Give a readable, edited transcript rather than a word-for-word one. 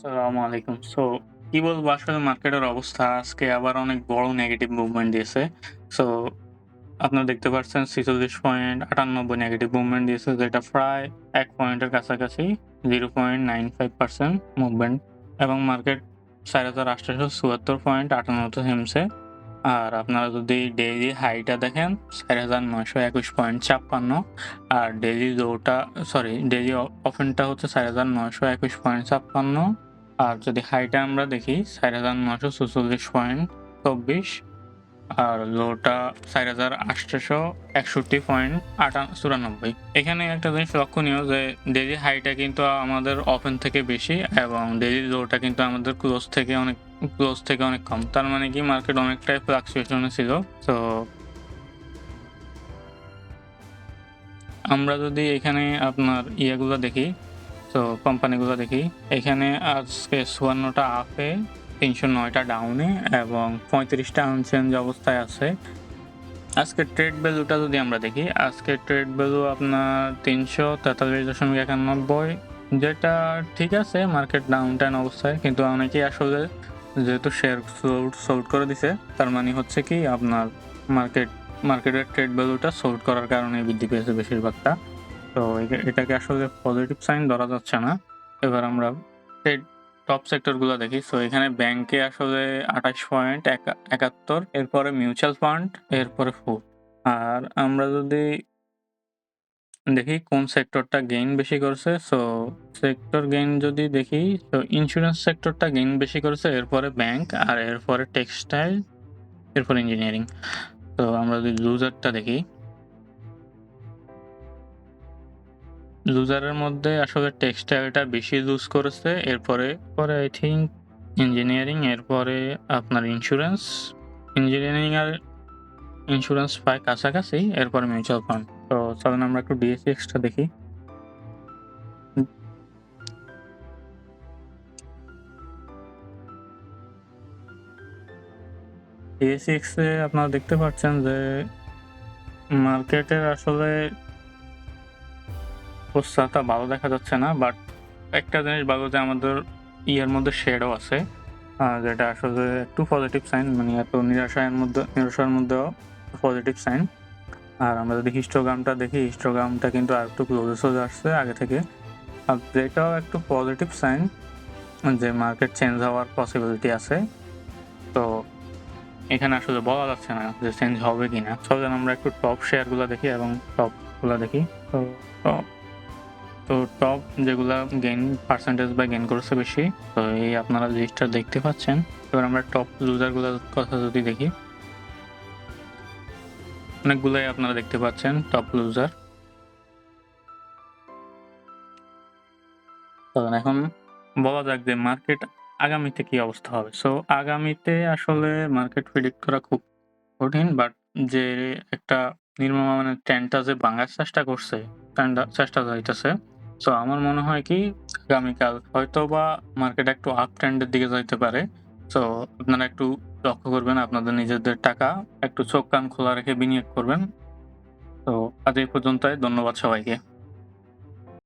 আসসালামু আলাইকুম। কি বলবো আসলে মার্কেটের অবস্থা আজকে আবার অনেক বড় নেগেটিভ মুভমেন্ট দিয়েছে। সো আপনারা দেখতে পাচ্ছেন ৪৬.৯৮ নেগেটিভ মুভমেন্ট দিয়েছে যেটা প্রায় ১ পয়েন্টের কাছাকাছি 0.95% মুভমেন্ট এবং মার্কেট ৪৮৭৪.৫৮ তে থেমছে। আর আপনারা যদি ডেইলি হাইটা দেখেন ৪৯২১.৫৬ আর ডেইলি ওপেনটা হচ্ছে ৪৯২১.৫৬ আর যদি হাইটা আমরা দেখি ৪৯৪৪.২৪ আর লোটা ৪৮৬১.৯৪। এখানে একটা জিনিস লক্ষণীয় যে ডেইলি হাইটা কিন্তু আমাদের ওপেন থেকে বেশি এবং ডেইলি লোটা কিন্তু আমাদের ক্লোজ থেকে অনেক কম। তার মানে কি মার্কেট অনেকটাই ফ্লাকচুয়েশন এ ছিল। সো আমরা যদি এখানে আপনার ইয়েগুলো দেখি, কোম্পানিগুলো দেখি, এখানে আজকে ৫৪ টা আপে, ৩০৯ টা ডাউনে এবং ৩৫ টা আনচেঞ্জ অবস্থায় আছে। আজকের ট্রেড ভ্যালুটা যদি আমরা দেখি, আজকের ট্রেড ভ্যালু আপনার ৩৪৩.৯১ যেটা ঠিক আছে মার্কেট ডাউন অবস্থায়। কিন্তু অনেকেই আসলে যেহেতু শেয়ার সোল্ড করে দিছে, তার মানে হচ্ছে কি আপনার মার্কেট মার্কেটের ট্রেড ভ্যালুটা সোল্ড করার কারণে বৃদ্ধি পেয়েছে বেশিরভাগটা। তো এটাকে আসলে পজিটিভ সাইন ধরা যাচ্ছে না। এবার আমরা ট্রেড টপ সেক্টরগুলো দেখি। এখানে ব্যাংকে আসলে ২৮.৭১, এরপরে মিউচুয়াল ফান্ড, এরপরে ফুড। আর আমরা যদি দেখি কোন সেক্টরটা গেইন বেশি করছে, সেক্টর গেইন যদি দেখি ইন্সুরেন্স সেক্টরটা গেইন বেশি করেছে, এরপরে ব্যাংক আর এরপরে টেক্সটাইল, এরপরে ইঞ্জিনিয়ারিং। তো আমরা যদি লুজারটা দেখি, লুজারের মধ্যে আসলে টেক্সটাইলটা বেশি লুজ করেছে। পরে আই থিংক ইঞ্জিনিয়ারিং, এরপরে আপনার ইঞ্জিনিয়ারিং আর ইন্সুরেন্স প্রায় কাছাকাছি, এরপরে মিউচুয়াল ফান্ড। তো চলেন আমরা একটু DAX টা দেখি। DAX এ আপনারা দেখতে পাচ্ছেন যে মার্কেটের আসলে অবস্থাটা ভালো দেখা যাচ্ছে না। বাট একটা জিনিস ভালো যে আমাদের ইয়ের মধ্যে শ্যাডো আছে। যেটা আসলে একটু পজিটিভ সাইন, মানে এত নিরাশার মধ্যেও পজিটিভ সাইন। আর আমরা যদি হিস্টোগ্রামটা দেখি, হিস্টোগ্রামটা কিন্তু আরেকটু ক্লোজে চলে আসছে আগে থেকে। আর যেটাও একটু পজিটিভ সাইন যে মার্কেট চেঞ্জ হওয়ার পসিবিলিটি আছে। তো এখানে আসলে বলা যাচ্ছে না যে চেঞ্জ হবে কিনা। চলেন আমরা একটু টপ শেয়ারগুলো দেখি এবং টপগুলা দেখি। তো টপ তো টপ যেগুলা পার্সেন্টেজ বা গেইন করেছে বেশি, তো এই আপনারা লিস্টটা দেখতে পাচ্ছেন। এবার আমরা টপ লুজারগুলোর কথা যদি দেখি, অনেকগুলাই আপনারা দেখতে পাচ্ছেন টপ লুজার। তো এখন বলা যাক যে মার্কেট আগামীতে কি অবস্থা হবে। আগামীতে আসলে মার্কেট প্রেডিক্ট করা খুব কঠিন। বাট যে একটা নির্মমানের ট্রেন্ডটা যে ভাঙার চেষ্টা করছে, চেষ্টা যাইতেছে। আমার মনে হয় কি আগামীকাল হয়তোবা মার্কেট একটু আপ ট্রেন্ড এর দিকে যাইতে পারে। সো আপনারা একটু লক্ষ্য করবেন, আপনাদের নিজেদের টাকা একটু চোখ কান খোলা রেখে বিনিয়োগ করবেন। তো আজ এই পর্যন্তই। ধন্যবাদ সবাইকে।